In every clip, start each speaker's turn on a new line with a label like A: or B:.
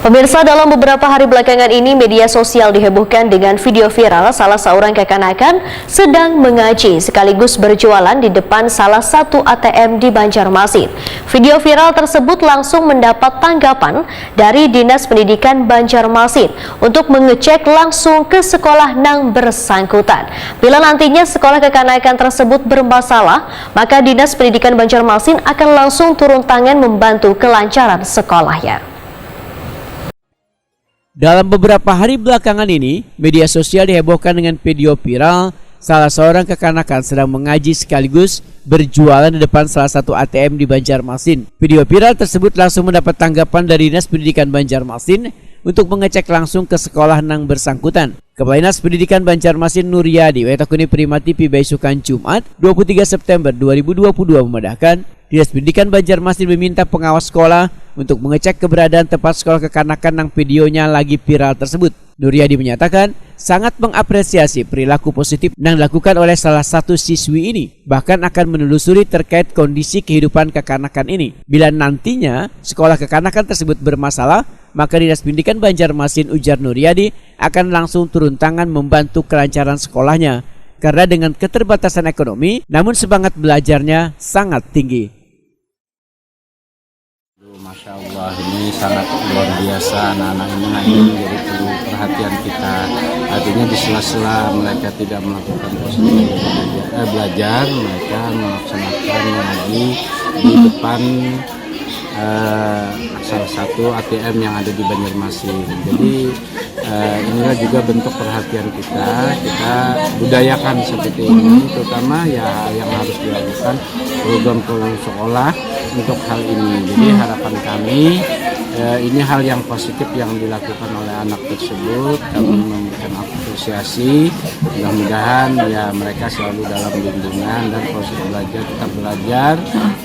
A: Pemirsa, dalam beberapa hari belakangan ini media sosial dihebohkan dengan video viral salah seorang kekanakan sedang mengaji sekaligus berjualan di depan salah satu ATM di Banjarmasin. Video viral tersebut langsung mendapat tanggapan dari Dinas Pendidikan Banjarmasin untuk mengecek langsung ke sekolah yang bersangkutan. Bila nantinya sekolah kekanakan tersebut bermasalah, maka Dinas Pendidikan Banjarmasin akan langsung turun tangan membantu kelancaran sekolahnya.
B: Dalam beberapa hari belakangan ini, media sosial dihebohkan dengan video viral salah seorang kekanakan sedang mengaji sekaligus berjualan di depan salah satu ATM di Banjarmasin. Video viral tersebut langsung mendapat tanggapan dari Dinas Pendidikan Banjarmasin untuk mengecek langsung ke sekolah yang bersangkutan. Kepala Dinas Pendidikan Banjarmasin Nuryadi Wetakuni Primati Pibaisukan Jumat 23 September 2022 memandahkan Dinas Pendidikan Banjarmasin meminta pengawas sekolah untuk mengecek keberadaan tempat sekolah kekanakan yang videonya lagi viral tersebut. Nuryadi menyatakan sangat mengapresiasi perilaku positif yang dilakukan oleh salah satu siswi ini, bahkan akan menelusuri terkait kondisi kehidupan kekanakan ini. Bila nantinya sekolah kekanakan tersebut bermasalah, maka Dinas Pendidikan Banjarmasin, ujar Nuryadi, akan langsung turun tangan membantu kelancaran sekolahnya karena dengan keterbatasan ekonomi namun semangat belajarnya sangat tinggi.
C: Masya Allah, ini sangat luar biasa. Anak-anak ini menjadi perlu perhatian kita. Artinya di sela-sela mereka tidak melakukan proses belajar, mereka melaksanakan mengaji di depan salah satu ATM yang ada di Banjarmasin. Jadi inilah juga bentuk perhatian kita budayakan seperti ini, terutama ya yang harus dilakukan program sekolah untuk hal ini. Jadi harapan kami ini hal yang positif yang dilakukan oleh anak tersebut. Kami memberikan apresiasi. Mudah-mudahan ya mereka selalu dalam lindungan dan proses belajar tetap belajar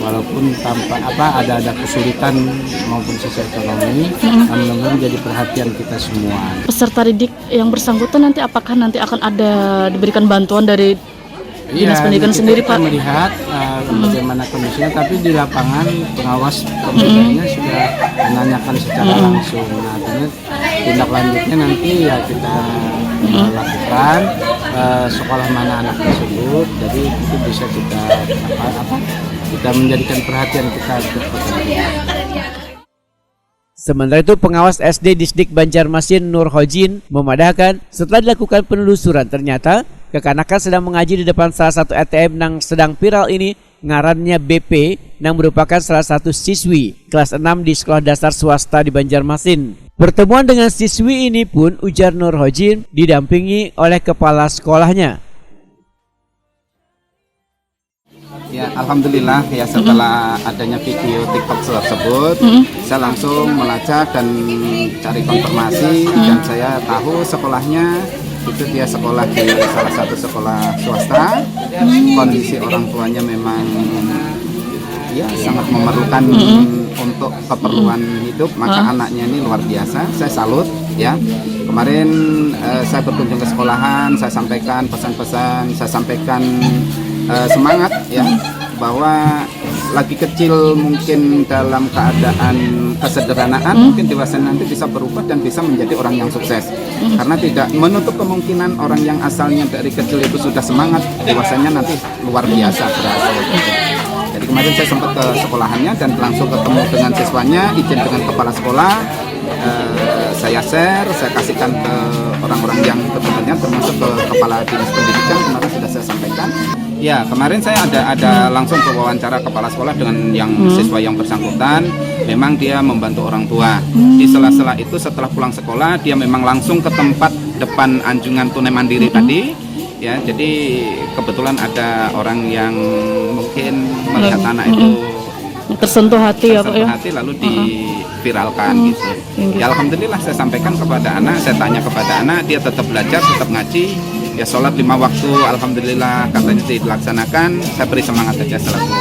C: walaupun tanpa ada kesulitan maupun sisi ekonomi. Mudah-mudahan menjadi perhatian kita semua.
D: Peserta didik yang bersangkutan nanti apakah nanti akan ada diberikan bantuan dari Dinas Pendidikan sendiri, Pak?
C: Kita melihat bagaimana kondisinya, tapi di lapangan pengawas pembedanya sudah menanyakan secara langsung. Artinya tindak lanjutnya nanti ya kita lakukan sekolah mana anak tersebut. Jadi itu bisa kita menjadikan perhatian kita untuk kepentingan.
B: Sementara itu, pengawas SD Disdik Banjarmasin Nur Hojin memadahkan setelah dilakukan penelusuran ternyata kekanakan sedang mengaji di depan salah satu ATM yang sedang viral ini ngarannya BP yang merupakan salah satu siswi kelas 6 di sekolah dasar swasta di Banjarmasin. Pertemuan dengan siswi ini pun, ujar Nur Hojin, didampingi oleh kepala sekolahnya.
E: Ya, alhamdulillah ya setelah adanya video TikTok tersebut, saya langsung melacak dan cari konfirmasi dan saya tahu sekolahnya itu dia sekolah di salah satu sekolah swasta. Kondisi orang tuanya memang ya sangat memerlukan untuk keperluan hidup, maka anaknya ini luar biasa. Saya salut ya. Kemarin saya berkunjung ke sekolahan, saya sampaikan pesan-pesan, saya sampaikan semangat ya, bahwa lagi kecil mungkin dalam keadaan kesederhanaan, mungkin dewasa nanti bisa berubah dan bisa menjadi orang yang sukses. Karena tidak menutup kemungkinan orang yang asalnya dari kecil itu sudah semangat, dewasanya nanti luar biasa berhasil. Jadi kemarin saya sempat ke sekolahannya dan langsung ketemu dengan siswanya, izin dengan kepala sekolah, saya share, saya kasihkan ke orang-orang yang kebetulannya, termasuk ke kepala dinas pendidikan. Kemarin sudah saya sampaikan. Ya, kemarin saya ada langsung wawancara kepala sekolah dengan yang siswa yang bersangkutan. Memang dia membantu orang tua. Di sela-sela itu setelah pulang sekolah dia memang langsung ke tempat depan anjungan tunai mandiri tadi. Ya, jadi kebetulan ada orang yang mungkin melihat anak itu
D: tersentuh hati
C: lalu diviralkan gitu. Ya alhamdulillah saya sampaikan kepada anak, saya tanya kepada anak, dia tetap belajar, tetap ngaji. Ya sholat 5 waktu, alhamdulillah katanya dilaksanakan. Saya beri semangat saja selalu.